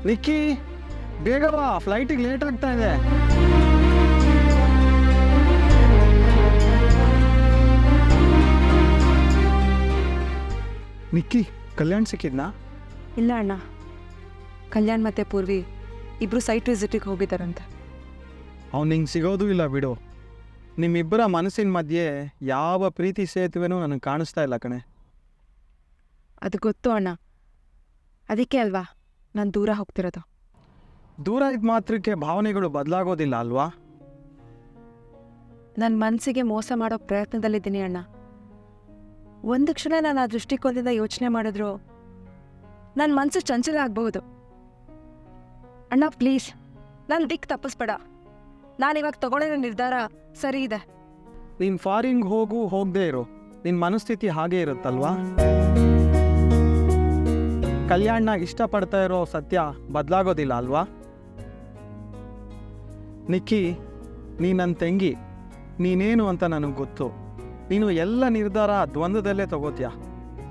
ನಿಕ್ಕಿ ಬೇಗ ಬಾ, ಫ್ಲೈಟಿಗೆ ಲೇಟ್ ಆಗ್ತಾ ಇದೆ. ನಿಕ್ಕಿ, ಕಲ್ಯಾಣ್ ಸಿಕ್ಕಿದ್ನಾ? ಇಲ್ಲ ಅಣ್ಣ, ಕಲ್ಯಾಣ್ ಮತ್ತು ಪೂರ್ವಿ ಇಬ್ಬರು ಸೈಟ್ ವಿಸಿಟಿಗೆ ಹೋಗಿದ್ದಾರಂತೆ. ಅವ್ನು ನಿಂಗೆ ಸಿಗೋದು ಇಲ್ಲ ಬಿಡು. ನಿಮ್ಮಿಬ್ಬರ ಮನಸ್ಸಿನ ಮಧ್ಯೆ ಯಾವ ಪ್ರೀತಿ ಸೇತುವೆನೂ ನನಗೆ ಕಾಣಿಸ್ತಾ ಇಲ್ಲ ಕಣೆ. ಅದು ಗೊತ್ತು ಅಣ್ಣ, ಅದಕ್ಕೆ ಅಲ್ವಾ ನಾನು ದೂರ ಹೋಗ್ತಿರೋದು. ದೂರ ಇದ್ದ ಮಾತ್ರಕ್ಕೆ ಭಾವನೆಗಳು ಬದಲಾಗೋದಿಲ್ಲ ಅಲ್ವಾ? ನನ್ನ ಮನಸ್ಸಿಗೆ ಮೋಸ ಮಾಡೋ ಪ್ರಯತ್ನದಲ್ಲಿದ್ದೀನಿ ಅಣ್ಣ. ಒಂದು ಕ್ಷಣ ನಾನು ಆ ದೃಷ್ಟಿಕೋನದಿಂದ ಯೋಚನೆ ಮಾಡಿದ್ರು ನನ್ನ ಮನಸ್ಸು ಚಂಚಲ ಆಗಬಹುದು. ಅಣ್ಣ ಪ್ಲೀಸ್, ನಾನು ದಿಕ್ಕು ತಪ್ಪಿಸ್ಬೇಡ. ನಾನಿವಾಗ ತಗೊಂಡಿರೋ ನಿರ್ಧಾರ ಸರಿ ಇದೆ. ನೀನು ಫಾರಿನ್ಗೆ ಹೋಗದೇ ಇರು, ನಿನ್ನ ಮನಸ್ಥಿತಿ ಹಾಗೇ ಇರುತ್ತಲ್ವಾ? ಕಲ್ಯಾಣ್ನಾಗ ಇಷ್ಟಪಡ್ತಾ ಇರೋ ಸತ್ಯ ಬದಲಾಗೋದಿಲ್ಲ ಅಲ್ವಾ? ನಿಕ್ಕಿ, ನೀ ನನ್ನ ತಂಗಿ, ನೀನೇನು ಅಂತ ನನಗೆ ಗೊತ್ತು. ನೀನು ಎಲ್ಲ ನಿರ್ಧಾರ ದ್ವಂದ್ವದಲ್ಲೇ ತಗೋತೀಯ.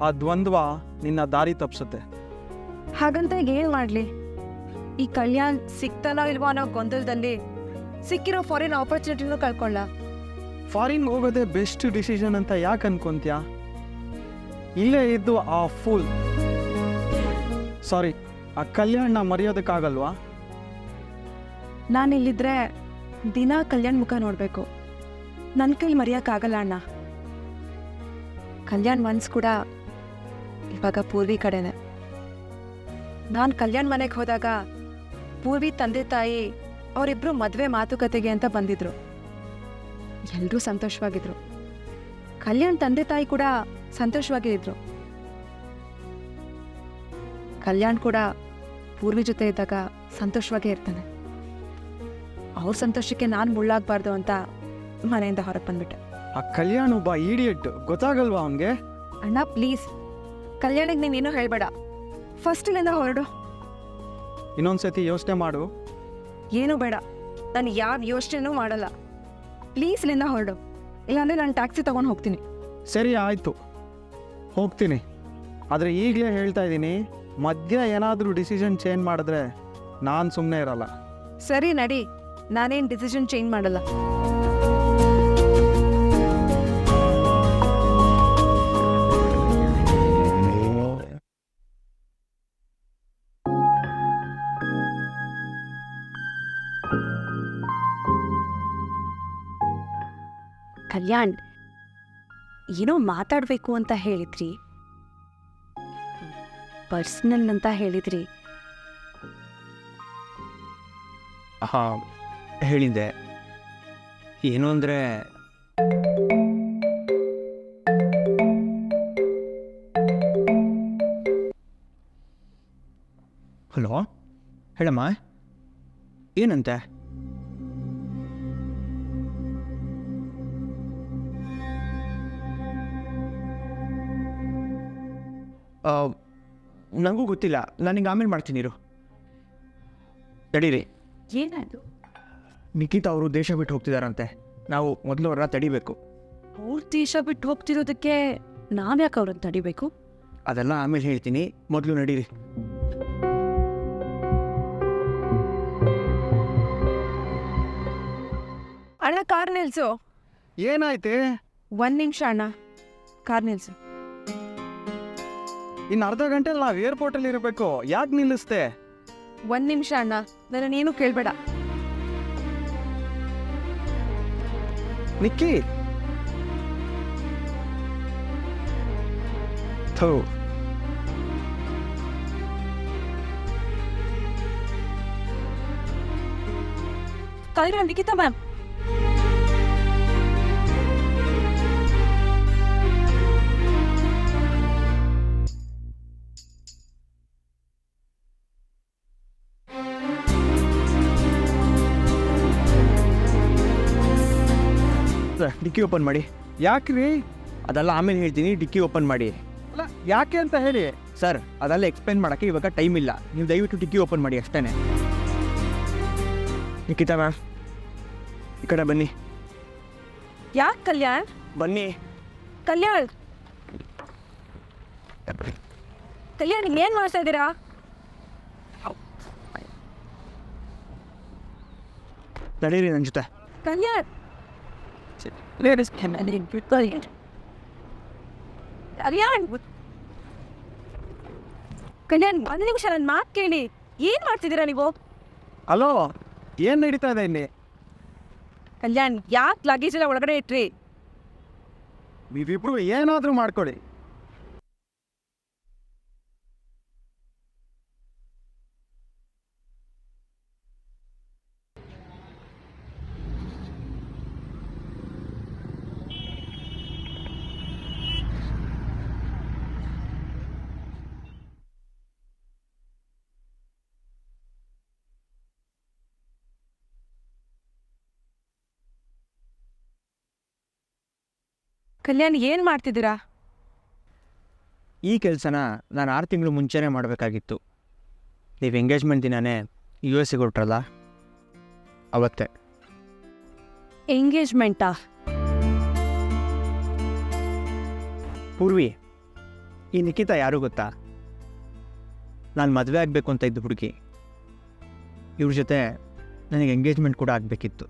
ಆ ದ್ವಂದ್ವ ನಿನ್ನ ದಾರಿ ತಪ್ಪಿಸುತ್ತೆ. ಹಾಗಂತ ಈಗ ಏನು ಮಾಡಲಿ? ಈ ಕಲ್ಯಾಣ್ ಸಿಗ್ತಾನೋ ಇಲ್ವೋ ಅನ್ನೋ ಗೊಂದಲದಲ್ಲಿ ಸಿಕ್ಕಿರೋ ಫಾರಿನ್ ಆಪರ್ಚುನಿಟಿನೂ ಕಳ್ಕೊಳ್ಳ. ಫಾರಿನ್ಗೆ ಹೋಗೋದೇ ಬೆಸ್ಟ್ ಡಿಸಿಷನ್ ಅಂತ ಯಾಕೆ ಅನ್ಕೊಂತೀಯ? ಇಲ್ಲೇ ಇದ್ದು ಆ ಫುಲ್ ಆ ಕಲ್ಯಾಣ್ನ ಮರೆಯೋದಕ್ಕಾಗಲ್ವಾ? ನಾನಿಲ್ಲಿದ್ರೆ ದಿನ ಕಲ್ಯಾಣ್ ಮುಖ ನೋಡಬೇಕು. ನನ್ನ ಕೈಲಿ ಮರೆಯೋಕ್ಕಾಗಲ್ಲ ಅಣ್ಣ. ಕಲ್ಯಾಣ್ ಮನ್ಸು ಕೂಡ ಇವಾಗ ಪೂರ್ವಿ ಕಡೆನೆ. ನಾನು ಕಲ್ಯಾಣ್ ಮನೆಗೆ ಹೋದಾಗ ಪೂರ್ವಿ ತಂದೆ ತಾಯಿ ಅವರಿಬ್ಬರು ಮದುವೆ ಮಾತುಕತೆಗೆ ಅಂತ ಬಂದಿದ್ರು. ಎಲ್ಲರೂ ಸಂತೋಷವಾಗಿದ್ರು. ಕಲ್ಯಾಣ್ ತಂದೆ ತಾಯಿ ಕೂಡ ಸಂತೋಷವಾಗಿದ್ರು. ಕಲ್ಯಾಣ್ ಕೂಡ ಪೂರ್ವಿ ಜೊತೆ ಇದ್ದಾಗ ಸಂತೋಷವಾಗೇ ಇರ್ತಾನೆ. ಅವ್ರ ಸಂತೋಷಕ್ಕೆ ನಾನು ಮುಳ್ಳಾಗಬಾರ್ದು ಅಂತ ಮನೆಯಿಂದ ಹೊರಗೆ ಬಂದ್ಬಿಟ್ಟೆ. ಆ ಕಲ್ಯಾಣ್ ಒಬ್ಬ ಈಡಿಯಟ್, ಗೊತ್ತಾಗಲ್ವಾ ಅವನಿಗೆ? ಅಣ್ಣ ಪ್ಲೀಸ್, ಕಲ್ಯಾಣಿಗೆ ನೀನೇನೂ ಹೇಳಬೇಡ. ಫಸ್ಟ್ ಇಲ್ಲಿಂದ ಹೊರಡು. ಇನ್ನೊಂದ್ಸತಿ ಯೋಚನೆ ಮಾಡು. ಏನೂ ಬೇಡ, ನಾನು ಯಾವ ಯೋಚನೆನೂ ಮಾಡಲ್ಲ. ಪ್ಲೀಸ್ ಇಲ್ಲಿಂದ ಹೊರಡು, ಇಲ್ಲಾಂದರೆ ನಾನು ಟ್ಯಾಕ್ಸಿ ತೊಗೊಂಡು ಹೋಗ್ತೀನಿ. ಸರಿ ಆಯಿತು, ಹೋಗ್ತೀನಿ. ಆದರೆ ಈಗಲೇ ಹೇಳ್ತಾ ಇದ್ದೀನಿ, ಮಧ್ಯ ಏನಾದರೂ ಡಿಸಿಷನ್ ಚೇಂಜ್ ಮಾಡಿದ್ರೆ ನಾನು ಸುಮ್ಮನೆ ಇರಲ್ಲ. ಸರಿ ನಡಿ, ನಾನೇನು ಡಿಸಿಷನ್ ಚೇಂಜ್ ಮಾಡಲ್ಲ. ಕಲ್ಯಾಣ್, ಏನೋ ಮಾತಾಡಬೇಕು ಅಂತ ಹೇಳಿದ್ರಿ, ಪರ್ಸ್ನಲ್ ಅಂತ ಹೇಳಿದ್ರಿ. ಹಾಂ ಹೇಳಿದ್ದೆ. ಏನು ಅಂದರೆ ಹಲೋ ಹೇಳಮ್ಮ, ಏನಂತೆ? ನನಗೂ ಗೊತ್ತಿಲ್ಲ, ನನಗೆ ಆಮೇಲೆ ಮಾಡ್ತೀನಿ ಇರು. ತಡೀರಿ. ಏನಾಯ್ತು? ನಿಖಿತಾ ಅವರು ದೇಶ ಬಿಟ್ಟು ಹೋಗ್ತಿದಾರಂತೆ. ನಾವು ಮೊದಲು ಅವ್ರನ್ನ ತಡಿಬೇಕು. ಅವ್ರ ದೇಶ ಬಿಟ್ಟು ಹೋಗ್ತಿರೋದಕ್ಕೆ ನಾವ್ಯಾಕೆ ಅವ್ರನ್ನ ತಡಿಬೇಕು? ಅದೆಲ್ಲ ಆಮೇಲೆ ಹೇಳ್ತೀನಿ, ಮೊದಲು ನಡೀರಿ. ಅಣ್ಣ ಕಾರ್ ನಿಲ್ಸು. ಏನಾಯ್ತೆ? 1 ನಿಮಿಷ ಅಣ್ಣ, ಕಾರ್ ನಿಲ್ಸು. ಇನ್ನು ಅರ್ಧ ಗಂಟೆಲಿ ನಾವು ಏರ್ಪೋರ್ಟಲ್ಲಿ ಇರಬೇಕು. ಯಾಕೆ ನಿಲ್ಲಿಸ್ತೆ? 1 ನಿಮಿಷ ಅಣ್ಣ, ನನ್ನನ್ನೇನು ಕೇಳಬೇಡ. ನಿಕ್ಕಿ, ಥೂ, ಕಲ್ಯಾಣ್, ನಿಖಿತಾ ಮ್ಯಾಮ್. ಡಿಕ್ಕಿ ಓಪನ್ ಮಾಡಿ. ಯಾಕ್ರಿ? ಅದೆಲ್ಲ ಆಮೇಲೆ ಹೇಳ್ತೀನಿ, ಡಿಕ್ಕಿ ಓಪನ್ ಮಾಡಿ. ಅಲ್ಲ, ಯಾಕೆ ಅಂತ ಹೇಳಿ. ಸರ್, ಅದೆಲ್ಲ ಎಕ್ಸ್ಪ್ಲೈನ್ ಮಾಡೋಕ್ಕೆ ಇವಾಗ ಟೈಮ್ ಇಲ್ಲ. ನೀವು ದಯವಿಟ್ಟು ಡಿಕ್ಕಿ ಓಪನ್ ಮಾಡಿ ಅಷ್ಟೇ. ನಿಖಿತಾ ಮ್ಯಾಮ್, ಈ ಕಡೆ ಬನ್ನಿ. ಯಾಕೆ ಕಲ್ಯಾಣ್? ಬನ್ನಿ. ಕಲ್ಯಾಣ್, ಕಲ್ಯಾಣ್, ಏನು ಮಾಡ್ತಾ ಇದ್ದೀರಾ? ತಡೀರಿ ನನ್ನ ಜೊತೆ. ಕಲ್ಯಾಣ್ ಕಲ್ಯಾಣ್ ಒಂದು ನಿಮಿಷ ನನ್ನ ಮಾತು ಕೇಳಿ. ಏನು ಮಾಡ್ತಿದ್ದೀರಾ ನೀವು? ಅಲೋ, ಏನು ನಡೀತಾ ಇದೆ ಇಲ್ಲಿ? ಕಲ್ಯಾಣ್ ಯಾಕೆ ಲಗೇಜ್ ಎಲ್ಲ ಒಳಗಡೆ ಇಟ್ರಿ? ನೀವಿಬ್ರು ಏನಾದರೂ ಮಾಡ್ಕೊಳ್ಳಿ. ಕಲ್ಯಾಣ್ ಏನು ಮಾಡ್ತಿದ್ದೀರಾ? ಈ ಕೆಲಸನ ನಾನು 6 ತಿಂಗಳು ಮುಂಚೆನೇ ಮಾಡಬೇಕಾಗಿತ್ತು. ನೀವು ಎಂಗೇಜ್ಮೆಂಟ್ ದಿನವೇ US ಹೊರಟ್ರಲ್ಲ, ಅವತ್ತೇ. ಎಂಗೇಜ್ಮೆಂಟಾ? ಪೂರ್ವಿ, ಈ ನಿಖಿತಾ ಯಾರು ಗೊತ್ತಾ? ನಾನು ಮದುವೆ ಆಗಬೇಕು ಅಂತ ಇದ್ದು ಹುಡುಗಿ. ಇವ್ರ ಜೊತೆ ನನಗೆ ಎಂಗೇಜ್ಮೆಂಟ್ ಕೂಡ ಆಗಬೇಕಿತ್ತು.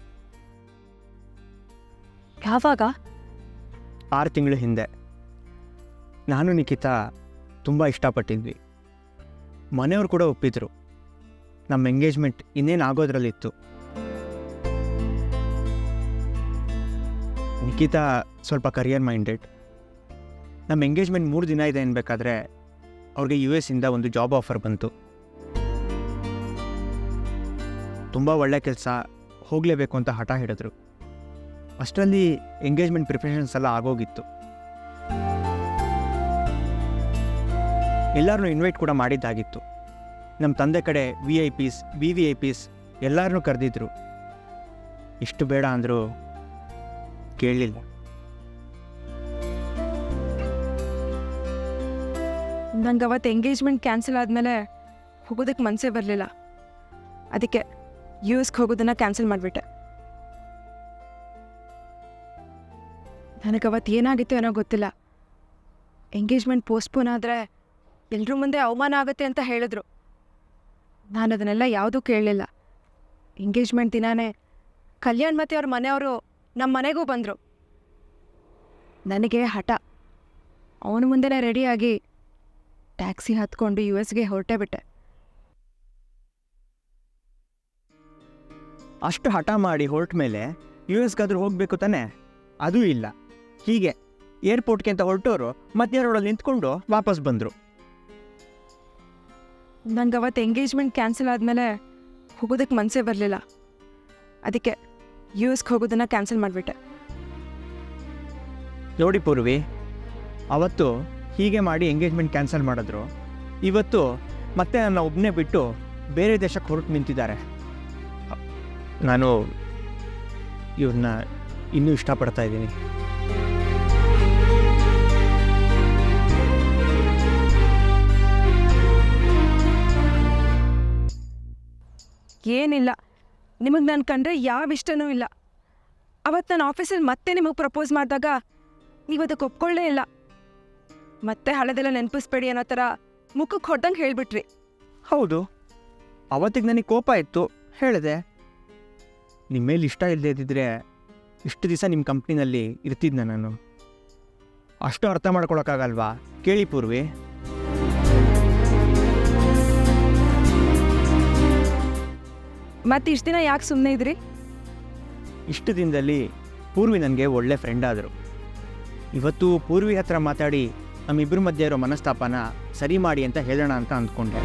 ಯಾವಾಗ? 6 ತಿಂಗಳ ಹಿಂದೆ. ನಾನು ನಿಖಿತಾ ತುಂಬ ಇಷ್ಟಪಟ್ಟಿದ್ವಿ. ಮನೆಯವ್ರು ಕೂಡ ಒಪ್ಪಿದ್ರು. ನಮ್ಮ ಎಂಗೇಜ್ಮೆಂಟ್ ಇನ್ನೇನು ಆಗೋದ್ರಲ್ಲಿತ್ತು. ನಿಖಿತಾ ಸ್ವಲ್ಪ ಕರಿಯರ್ ಮೈಂಡೆಡ್. ನಮ್ಮ ಎಂಗೇಜ್ಮೆಂಟ್ 3 ದಿನ ಇದೆ ಅನ್ಬೇಕಾದ್ರೆ ಅವ್ರಿಗೆ US ಇಂದ ಒಂದು ಜಾಬ್ ಆಫರ್ ಬಂತು. ತುಂಬ ಒಳ್ಳೆ ಕೆಲಸ, ಹೋಗಲೇಬೇಕು ಅಂತ ಹಠ ಹಿಡಿದ್ರು. ಅಷ್ಟರಲ್ಲಿ ಎಂಗೇಜ್ಮೆಂಟ್ ಪ್ರಿಪ್ರೇಷನ್ಸ್ ಎಲ್ಲ ಆಗೋಗಿತ್ತು. ಎಲ್ಲರನ್ನೂ ಇನ್ವೈಟ್ ಕೂಡ ಮಾಡಿದ್ದಾಗಿತ್ತು. ನಮ್ಮ ತಂದೆ ಕಡೆ VIPs, VVIPs ಎಲ್ಲರನ್ನೂ ಕರೆದಿದ್ರು. ಇಷ್ಟು ಬೇಡ ಅಂದರೂ ಕೇಳಲಿಲ್ಲ. ನಂಗೆ ಅವತ್ತು ಎಂಗೇಜ್ಮೆಂಟ್ ಕ್ಯಾನ್ಸಲ್ ಆದಮೇಲೆ ಹೋಗೋದಕ್ಕೆ ಮನಸ್ಸೇ ಬರಲಿಲ್ಲ. ಅದಕ್ಕೆ USಗೆ ಹೋಗೋದನ್ನು ಕ್ಯಾನ್ಸಲ್ ಮಾಡಿಬಿಟ್ಟೆ. ನನಗೆ ಅವತ್ತು ಏನಾಗಿತ್ತು ಏನೋ ಗೊತ್ತಿಲ್ಲ. ಎಂಗೇಜ್ಮೆಂಟ್ ಪೋಸ್ಟ್ಪೋನ್ ಆದರೆ ಎಲ್ಲರ ಮುಂದೆ ಅವಮಾನ ಆಗುತ್ತೆ ಅಂತ ಹೇಳಿದ್ರು. ನಾನು ಅದನ್ನೆಲ್ಲ ಯಾವುದೂ ಕೇಳಲಿಲ್ಲ. ಎಂಗೇಜ್ಮೆಂಟ್ ದಿನಾನೇ ಕಲ್ಯಾಣ್ ಮತ್ತು ಅವ್ರ ಮನೆಯವರು ನಮ್ಮ ಮನೆಗೂ ಬಂದರು. ನನಗೆ ಹಠ. ಅವನ ಮುಂದೆನೇ ರೆಡಿಯಾಗಿ ಟ್ಯಾಕ್ಸಿ ಹತ್ಕೊಂಡು USಗೆ ಹೊರಟೇ ಬಿಟ್ಟೆ. ಅಷ್ಟು ಹಠ ಮಾಡಿ ಹೊರಟ ಮೇಲೆ US ಗಾದ್ರೂ ಹೋಗಬೇಕು ತಾನೆ? ಅದೂ ಇಲ್ಲ. ಹೀಗೆ ಏರ್ಪೋರ್ಟ್ಗೆ ಅಂತ ಹೊರಟೋರು ಮತ್ತೆ ರೋಡಲ್ಲಿ ನಿಂತ್ಕೊಂಡು ವಾಪಸ್ ಬಂದರು. ನಂಗೆ ಅವತ್ತು ಎಂಗೇಜ್ಮೆಂಟ್ ಕ್ಯಾನ್ಸಲ್ ಆದಮೇಲೆ ಹೋಗೋದಕ್ಕೆ ಮನಸ್ಸೇ ಬರಲಿಲ್ಲ. ಅದಕ್ಕೆ USಗೆ ಹೋಗೋದನ್ನು ಕ್ಯಾನ್ಸಲ್ ಮಾಡಿಬಿಟ್ಟೆ. ನೋಡಿ ಪೂರ್ವಿ, ಅವತ್ತು ಹೀಗೆ ಮಾಡಿ ಎಂಗೇಜ್ಮೆಂಟ್ ಕ್ಯಾನ್ಸಲ್ ಮಾಡಿದ್ರು. ಇವತ್ತು ಮತ್ತೆ ನನ್ನ ಒಬ್ಬನೇ ಬಿಟ್ಟು ಬೇರೆ ದೇಶಕ್ಕೆ ಹೊರಟು ನಿಂತಿದ್ದಾರೆ. ನಾನು ಇವ್ರನ್ನ ಇನ್ನೂ ಇಷ್ಟಪಡ್ತಾ ಇದ್ದೀನಿ. ಏನಿಲ್ಲ, ನಿಮಗೆ ನಾನು ಕಂಡ್ರೆ ಯಾವ ಇಷ್ಟನೂ ಇಲ್ಲ. ಅವತ್ತು ನಾನು ಆಫೀಸಲ್ಲಿ ಮತ್ತೆ ನಿಮಗೆ ಪ್ರಪೋಸ್ ಮಾಡಿದಾಗ ನೀವು ಅದಕ್ಕೆ ಒಪ್ಕೊಳ್ಳೇ ಇಲ್ಲ. ಮತ್ತೆ ಹಳೆದೆಲ್ಲ ನೆನಪಿಸ್ಬೇಡಿ ಅನ್ನೋ ಥರ ಮುಖಕ್ಕೆ ಹೊಡೆದಂಗೆ ಹೇಳಿಬಿಟ್ರಿ. ಹೌದು, ಅವತ್ತಿಗೆ ನನಗೆ ಕೋಪ ಇತ್ತು, ಹೇಳಿದೆ. ನಿಮ್ಮ ಮೇಲೆ ಇಷ್ಟ ಇಲ್ಲದೆ ಇದ್ದಿದ್ರೆ ಇಷ್ಟು ದಿವಸ ನಿಮ್ಮ ಕಂಪ್ನಿನಲ್ಲಿ ಇರ್ತಿದ್ದೆ ನಾನು. ಅಷ್ಟು ಅರ್ಥ ಮಾಡ್ಕೊಳಕ್ಕಾಗಲ್ವಾ? ಕೇಳಿ ಪೂರ್ವಿ. ಮತ್ತೆ ಇಷ್ಟು ದಿನ ಯಾಕೆ ಸುಮ್ಮನೆ ಇದ್ರಿ? ಇಷ್ಟು ದಿನದಲ್ಲಿ ಪೂರ್ವಿ ನನಗೆ ಒಳ್ಳೆ ಫ್ರೆಂಡ್ ಆದರು. ಇವತ್ತು ಪೂರ್ವಿ ಹತ್ರ ಮಾತಾಡಿ ನಮ್ಮಿಬ್ಬರ ಮಧ್ಯೆ ಇರೋ ಮನಸ್ತಾಪನ ಸರಿ ಮಾಡಿ ಅಂತ ಹೇಳೋಣ ಅಂತ ಅಂದ್ಕೊಂಡೆ.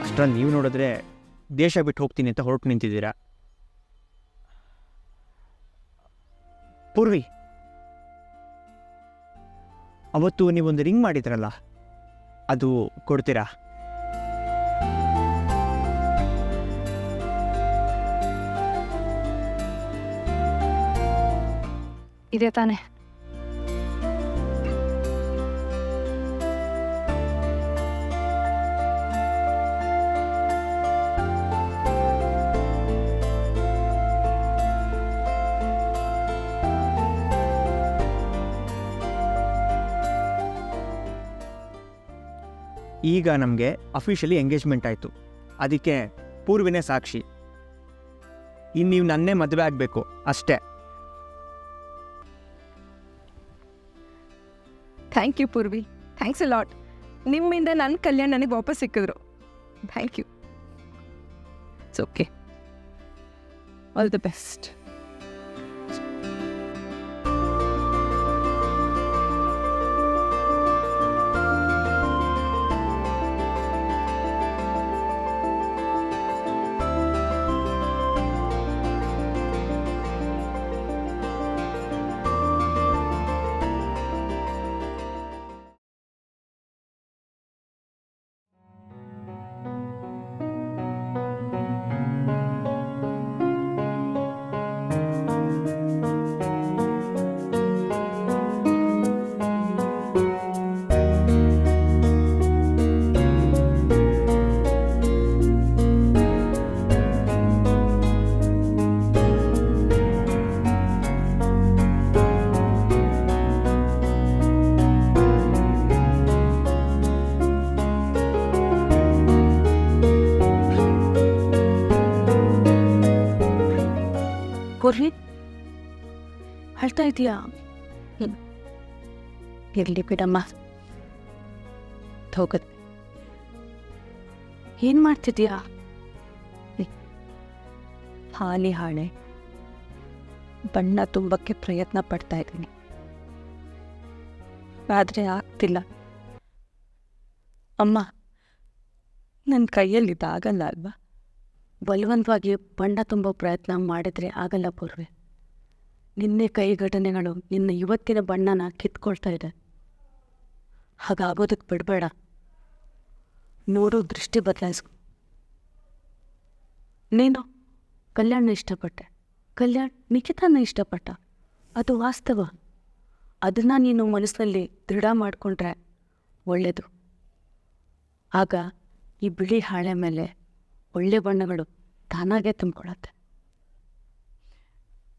ಅಷ್ಟರಲ್ಲಿ ನೀವು ನೋಡಿದ್ರೆ ದೇಶ ಬಿಟ್ಟು ಹೋಗ್ತೀನಿ ಅಂತ ಹೊರಟು ನಿಂತಿದ್ದೀರಾ. ಪೂರ್ವಿ, ಅವತ್ತು ನೀವೊಂದು ರಿಂಗ್ ಮಾಡಿದ್ರಲ್ಲ, ಅದು ಕೊಡ್ತೀರಾ? ಇದೆ ತಾನೆ? ಈಗ ನಮಗೆ ಅಫಿಷಿಯಲಿ ಎಂಗೇಜ್ಮೆಂಟ್ ಆಯಿತು. ಅದಕ್ಕೆ ಪೂರ್ವಿನೇ ಸಾಕ್ಷಿ. ಇನ್ನು ನೀವು ನನ್ನೇ ಮದುವೆ ಆಗಬೇಕು ಅಷ್ಟೇ. Thank you Purvi, thanks a lot. ನಿಮ್ಮಿಂದ ನನ್ನ ಕಲ್ಯಾಣ ನನಗೆ ವಾಪಸ್ ಸಿಕ್ಕಿದ್ರು. Thank you. It's okay. All the best. Purvi ಅಳ್ತಾ ಇದೀಯಾ? ಇರ್ಲಿ ಬಿಡಮ್ಮ, ಹೋಗತ್ತೆ. ಏನ್ ಮಾಡ್ತಿದ್ಯಾ? ಹಾಲಿ ಹಾಳೆ ಬಣ್ಣ ತುಂಬಕ್ಕೆ ಪ್ರಯತ್ನ ಪಡ್ತಾ ಇದ್ದೀನಿ, ಆದರೆ ಆಗ್ತಿಲ್ಲ. ಅಮ್ಮ, ನನ್ನ ಕೈಯಲ್ಲಿ ಇದಾಗಲ್ಲ ಅಲ್ವಾ? ಬಲವಂತವಾಗಿ ಬಣ್ಣ ತುಂಬೋ ಪ್ರಯತ್ನ ಮಾಡಿದ್ರೆ ಆಗಲ್ಲ ಪೂರ್ವೆ. ನಿನ್ನೆ ಕೈ ಘಟನೆಗಳು ನಿನ್ನ ಇವತ್ತಿನ ಬಣ್ಣನ ಕಿತ್ಕೊಳ್ತಾ ಇದೆ. ಹಾಗಾಗೋದಕ್ಕೆ ಬಿಡಬೇಡ. ನೋಡು, ದೃಷ್ಟಿ ಬದಲಾಯಿಸ್ಕೊ. ನೀನು ಕಲ್ಯಾಣ ಇಷ್ಟಪಟ್ಟೆ, ಕಲ್ಯಾಣ್ ನಿಖಿತಾನ ಇಷ್ಟಪಟ್ಟ. ಅದು ವಾಸ್ತವ. ಅದನ್ನು ನೀನು ಮನಸ್ಸಿನಲ್ಲಿ ದೃಢ ಮಾಡಿಕೊಂಡ್ರೆ ಒಳ್ಳೆಯದು. ಆಗ ಈ ಬಿಳಿ ಹಾಳೆ ಮೇಲೆ ಒಳ್ಳೆ ಬಣ್ಣಗಳು ತಾನಾಗೆ ತುಂಬಿಕೊಳ್ಳುತ್ತೆ.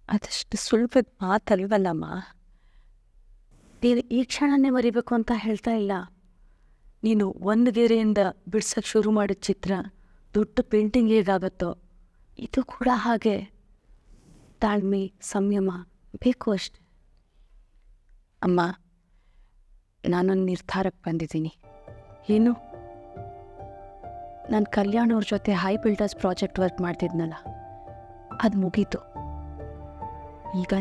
ಅದಷ್ಟು ಸುಲಭದ ಮಾತಲ್ವಲ್ಲಮ್ಮ. ನೀನು ಈ ಕ್ಷಣನೇ ಮರಿಬೇಕು ಅಂತ ಹೇಳ್ತಾ ಇಲ್ಲ. ನೀನು ಒಂದು ಗೆರೆಯಿಂದ ಬಿಡ್ಸಕ್ಕೆ ಶುರು ಮಾಡಿದ ಚಿತ್ರ ದೊಡ್ಡ ಪೇಂಟಿಂಗ್ ಹೇಗಾಗತ್ತೋ ಇದು ಕೂಡ ಹಾಗೆ. ತಾಳ್ಮೆ, ಸಂಯಮ ಬೇಕು ಅಷ್ಟೆ. ಅಮ್ಮ, ನಾನೊಂದು ನಿರ್ಧಾರಕ್ಕೆ ಬಂದಿದ್ದೀನಿ. ಏನು? ನಾನು ಕಲ್ಯಾಣ್ ಅವ್ರ ಜೊತೆ ಹೈ ಬಿಲ್ಡರ್ಸ್ ಪ್ರಾಜೆಕ್ಟ್ ವರ್ಕ್ ಮಾಡ್ತಿದ್ನಲ್ಲ, ಅದು ಮುಗೀತು. ಈಗ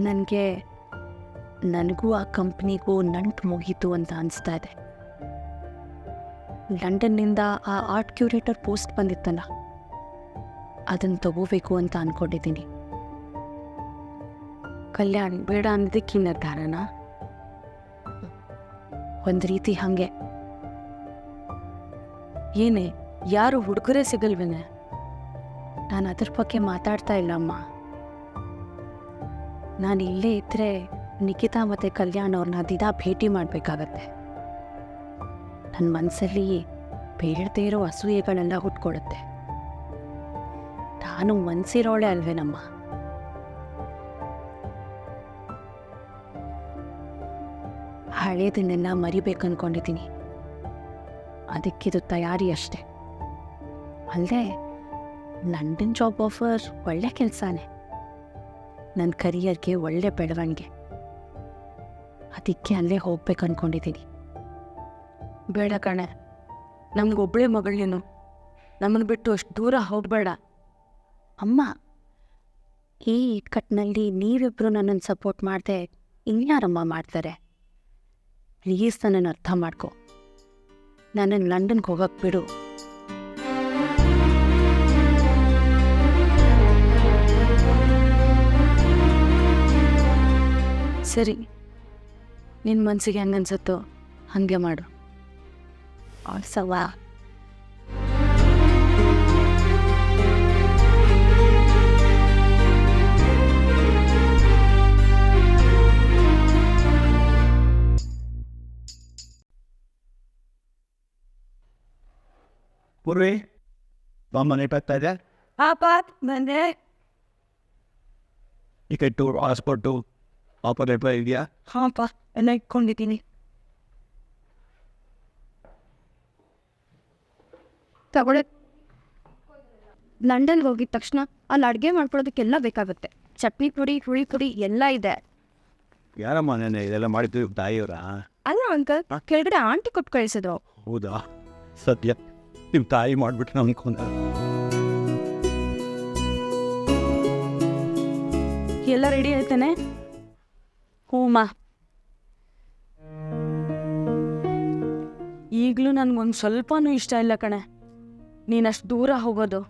ನನಗೂ ಆ ಕಂಪ್ನಿಗೂ ನಂಟು ಮುಗೀತು ಅಂತ ಅನಿಸ್ತಾ ಇದೆ. ಲಂಡನ್ನಿಂದ ಆ ಆರ್ಟ್ ಕ್ಯೂರೇಟರ್ ಪೋಸ್ಟ್ ಬಂದಿತ್ತಲ್ಲ, ಅದನ್ನು ತಗೋಬೇಕು ಅಂತ ಅಂದ್ಕೊಂಡಿದ್ದೀನಿ. ಕಲ್ಯಾಣ್ ಬೇಡ ಅನ್ನೋದಕ್ಕೆ ಈ ನಿರ್ಧಾರನ? ಒಂದು ರೀತಿ ಹಾಗೆ. ಏನೇ, ಯಾರು ಹುಡುಗರೇ ಸಿಗಲ್ವೇನೆ? ನಾನು ಅದ್ರ ಬಗ್ಗೆ ಮಾತಾಡ್ತಾ ಇಲ್ಲ ಅಮ್ಮ. ನಾನು ಇಲ್ಲೇ ಇದ್ದರೆ ನಿಖಿತಾ ಮತ್ತು ಕಲ್ಯಾಣ್ ಅವ್ರನ್ನ ದಿನ ಭೇಟಿ ಮಾಡಬೇಕಾಗತ್ತೆ. ನನ್ನ ಮನಸ್ಸಲ್ಲಿ ಬೇಡದೇ ಇರೋ ಅಸೂಯೆಗಳೆಲ್ಲ ಹುಟ್ಕೊಡುತ್ತೆ. ನಾನು ಮನಸ್ಸಿರೋಳೆ ಅಲ್ವೇನಮ್ಮ? ಹಳೇದನ್ನೆಲ್ಲ ಮರಿಬೇಕನ್ಕೊಂಡಿದ್ದೀನಿ. ಅದಕ್ಕಿದು ತಯಾರಿ ಅಷ್ಟೆ. ಅಲ್ಲದೆ ಲಂಡನ್ ಜಾಬ್ ಆಫರ್ ಒಳ್ಳೆ ಕೆಲಸನೇ. ನನ್ನ ಕರಿಯರ್ಗೆ ಒಳ್ಳೆ ಬೆಳವಣಿಗೆ. ಅದಕ್ಕೆ ಅಲ್ಲೇ ಹೋಗ್ಬೇಕು ಅಂದ್ಕೊಂಡಿದ್ದೀನಿ. ಬೇಡ ಕಣೆ, ನಮಗೊಬ್ಬಳೇ ಮಗಳೇನು, ನಮ್ಮನ್ನು ಬಿಟ್ಟು ಅಷ್ಟು ದೂರ ಹೋಗಬೇಡ. ಅಮ್ಮ, ಈ ಇಕ್ಕಟ್ಟಿನಲ್ಲಿ ನೀವಿಬ್ಬರು ನನ್ನನ್ನು ಸಪೋರ್ಟ್ ಮಾಡದೆ ಇನ್ಯಾರಮ್ಮ ಮಾಡ್ತಾರೆ? ಪ್ಲೀಸ್ ನನ್ನನ್ನು ಅರ್ಥ ಮಾಡ್ಕೊ. ನನ್ನನ್ನು ಲಂಡನ್ಗೆ ಹೋಗಕ್ಕೆ ಬಿಡು. ಸರಿ, ನಿನ್ನ ಮನಸ್ಸಿಗೆ ಹೆಂಗೆ ಅನ್ಸುತ್ತೋ ಹಾಗೆ ಮಾಡು. ಆಲ್ಸವಾ ಪೂರ್ವಿ, ಮನೆ ಬರ್ತಾ ಇದೆ. ಪಾಪ ಬಂದೆ. ಟಿಕೆಟು, ಪಾಸ್ಪೋರ್ಟು, ಆಫರ್ ಇದೆಯಾ? ಹಾಂಪ್ಪ, ಎಲ್ಲ ಇಟ್ಕೊಂಡಿದ್ದೀನಿ. ತಗೊಳ್ಳಿ. ಲಂಡನ್ಗೆ ಹೋಗಿದ ತಕ್ಷಣ ಅಲ್ಲಿ ಅಡುಗೆ ಮಾಡ್ಕೊಳ್ಳೋದಕ್ಕೆಲ್ಲ ಬೇಕಾಗುತ್ತೆ. ಚಟ್ನಿ ಪುಡಿ, ಹುಳಿ ಪುಡಿ ಎಲ್ಲ ಇದೆ. ಯಾರಮ್ಮ ನೆನೆ ಇದೆಲ್ಲ ಮಾಡಿದ್ದು ತಾಯಿಯವರ? ಅಲ್ಲ ಅಂಕಲ್, ಕೆಳಗಡೆ ಆಂಟಿ ಕೊಟ್ಟು ಕಳಿಸಿದ್ರು. ಹೌದಾ? ಸದ್ಯ ನಿಮ್ಮ ತಾಯಿ ಮಾಡಿಬಿಟ್ಟು ಅನ್ಕೊಂಡ. ಎಲ್ಲ ರೆಡಿ ಆಯ್ತಾನೆ? ಹೂಮ್ಮ. ಈಗಲೂ ನನಗೊಂದು ಸ್ವಲ್ಪನೂ ಇಷ್ಟ ಇಲ್ಲ ಕಣೆ ನೀನಷ್ಟು ದೂರ ಹೋಗೋದು.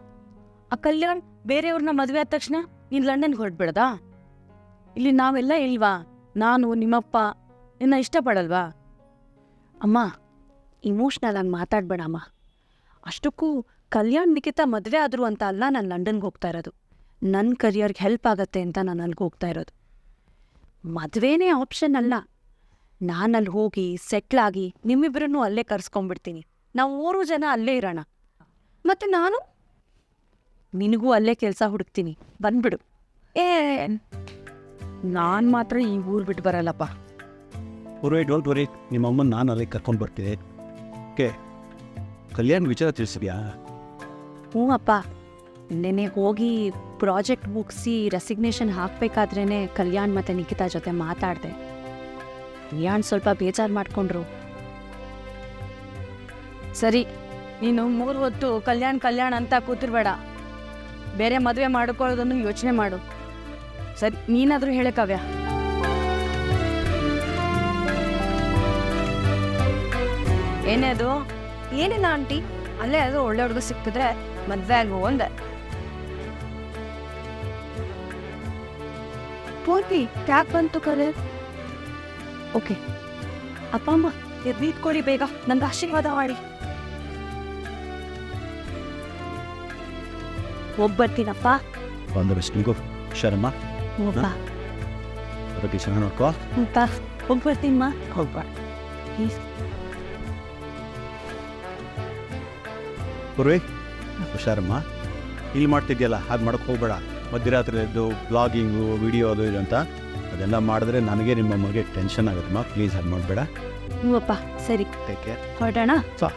ಆ ಕಲ್ಯಾಣ್ ಬೇರೆಯವ್ರನ್ನ ಮದುವೆ ಆದ ತಕ್ಷಣ ನೀನು ಲಂಡನ್ಗೆ ಹೊರಟ್ಬಿಡದಾ? ಇಲ್ಲಿ ನಾವೆಲ್ಲ ಇಲ್ವಾ? ನಾನು ನಿಮ್ಮಪ್ಪ ನಿನ್ನ ಇಷ್ಟಪಡಲ್ವಾ? ಅಮ್ಮ, ಇಮೋಷ್ನಲ್ ಆಗಿ ಮಾತಾಡ್ಬೇಡಮ್ಮ. ಅಷ್ಟಕ್ಕೂ ಕಲ್ಯಾಣ್ ನಿಖಿತಾ ಮದುವೆ ಆದರು ಅಂತ ಅಲ್ಲ ನಾನು ಲಂಡನ್ಗೆ ಹೋಗ್ತಾ ಇರೋದು. ನನ್ನ ಕರಿಯರ್ಗೆ ಹೆಲ್ಪ್ ಆಗತ್ತೆ ಅಂತ ನಾನು ಅಲ್ಲಿಗೆ ಹೋಗ್ತಾ ಇರೋದು. ಮದುವೆನೇ ಆಪ್ಷನ್ ಅಲ್ಲ. ನಾನು ಅಲ್ಲಿ ಹೋಗಿ ಸೆಟ್ಲಾಗಿ ನಿಮ್ಮಿಬ್ಬರನ್ನು ಅಲ್ಲೇ ಕರ್ಸ್ಕೊಂಡ್ಬಿಡ್ತೀನಿ. ನಾವು 3 ಜನ ಅಲ್ಲೇ ಇರೋಣ. ಮತ್ತು ನಾನು ನಿನಗೂ ಅಲ್ಲೇ ಕೆಲಸ ಹುಡುಕ್ತೀನಿ, ಬಂದ್ಬಿಡು. ನಾನು ಮಾತ್ರ ಈ ಊರು ಬಿಟ್ಟು ಬರಲ್ಲಪ್ಪ. ಪೂರ್ವೇ ಡೋಂಟ್ ವರಿ, ನಿಮ್ಮ ಅಮ್ಮನ ನಾನು ಅಲ್ಲಿಗೆ ಕರ್ಕೊಂಡು ಬರ್ತೀನಿ. ಓಕೆ, ಕಲ್ಯಾಣ್ ವಿಚಾರ ತಿಳಿಸಿದ್ಯಾ? ಹ್ಞೂ ಅಪ್ಪ, ನೆನೆ ಹೋಗಿ ಪ್ರಾಜೆಕ್ಟ್ ಮುಗಿಸಿ ರೆಸಿಗ್ನೇಷನ್ ಹಾಕಬೇಕಾದ್ರೇ ಕಲ್ಯಾಣ್ ಮತ್ತು ನಿಖಿತಾ ಜೊತೆ ಮಾತಾಡಿದೆ. ಕಲ್ಯಾಣ್ ಸ್ವಲ್ಪ ಬೇಜಾರು ಮಾಡಿಕೊಂಡ್ರು. ಸರಿ, ನೀನು 3 ಹೊತ್ತು ಕಲ್ಯಾಣ್ ಅಂತ ಕೂತಿರ್ಬೇಡ. ಬೇರೆ ಮದುವೆ ಮಾಡ್ಕೊಳ್ಳೋದನ್ನು ಯೋಚನೆ ಮಾಡು. ಸರಿ, ನೀನಾದರೂ ಹೇಳಕ್ಕವ್ಯ. ಏನೇ ಅದು? ಏನಿಲ್ಲ ಆಂಟಿ, ಅಲ್ಲೇ ಅದು ಒಳ್ಳೆ ಹುಡುಗ ಸಿಕ್ಕಿದ್ರೆ ಮದ್ವೆ ಆಗು ಒಂದೆ. ಪೂರ್ತಿ ಕ್ಯಾಬ್ ಬಂತು ಕರೆ. ಓಕೆ ಅಪ್ಪ ಅಮ್ಮ ಎದ್ದಿಟ್ಕೊಳ್ಳಿ ಬೇಗ, ನಂಗೆ ಆಶೀರ್ವಾದ ಮಾಡಿ. ಹೋಗ್ಬರ್ತೀನಪ್ಪ. ಬಂದ ಬೆಸ್ಟಿಗೂ ಹುಷಾರಮ್ಮ. ಹೋಗ್ಬಾ. ಅದಕ್ಕೆ ಚೆನ್ನಾಗಿ ನೋಡ್ಕೋ. ಅಂತ ಹೋಗ್ಬರ್ತೀನಮ್ಮ. ಹೋಗ್ಬಾ ಪ್ಲೀಸ್. ಪೂರ್ವಿ ಹುಷಾರಮ್ಮ. ಇಲ್ಲಿ ಮಾಡ್ತಿದ್ಯಲ್ಲ ಹಾಗೆ ಮಾಡೋಕ್ಕೆ ಹೋಗ್ಬೇಡ. ಮಧ್ಯರಾತ್ರಿ ಎದ್ದು ಬ್ಲಾಗಿಂಗು, ವಿಡಿಯೋ ಅದು ಇದು ಅಂತ ಅದೆಲ್ಲ ಮಾಡಿದ್ರೆ ನನಗೆ ನಿಮ್ಮ ಅಮ್ಮಗೆ ಟೆನ್ಷನ್ ಆಗುತ್ತಮ್ಮ. ಪ್ಲೀಸ್ ಹಾಗೆ ಮಾಡಬೇಡ. ಹ್ಞೂ ಅಪ್ಪ, ಸರಿ ಟೇಕ್ ಕೇರ್. ಹೊರಡೋಣ. ಸಾ